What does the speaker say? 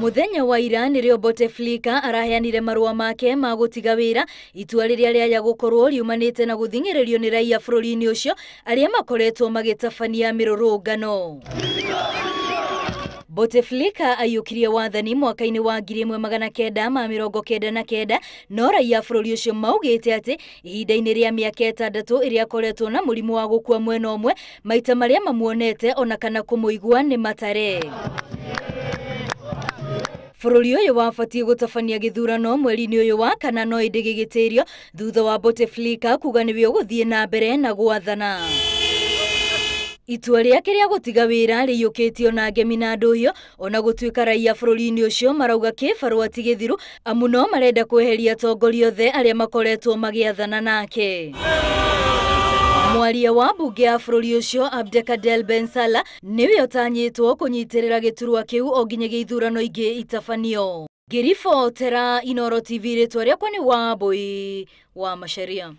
Muthenya wa ira nirio Bouteflika araheanire marua make ma gutiga wira itua riria raiya gukorwo riumanite na guthingiririo ni raiya bururi-ini ucio aria makoretwo magitabania mirurungano. Bouteflika ayukirie wathani mwaka-ini wa 1999 no raiya bururi ucio maugite ati ihinda-ini ria miaka 6 iria akoretwo na murimu wa gukua mwena umwe maita maria mamuonete ona kana kumuigua ni matare. Bururi uyu wabatie gutabania githurano mweri-ini uyu wa kana no indi gigitirio thutha wa Bouteflika kuga niwe uguthie na mbere na gwathana. Itua riake ria gutiga wira riyukitio na ngemi na nduhio ona gutuika raiya bururi-ini ucio marauga kibaru atigithiru amu no marenda kwiyeheria atongoria othe aria makoretwo magiathana nake. Mwaria wa bunge ya bururi ucio Abdelaziz niwe utanyitwo kunyitirira giturwa kiu o nginyagia ithurano ingi itabanio. Ngiribotera Inooro TV ritwa riakwa ni Wambui wa Masharia.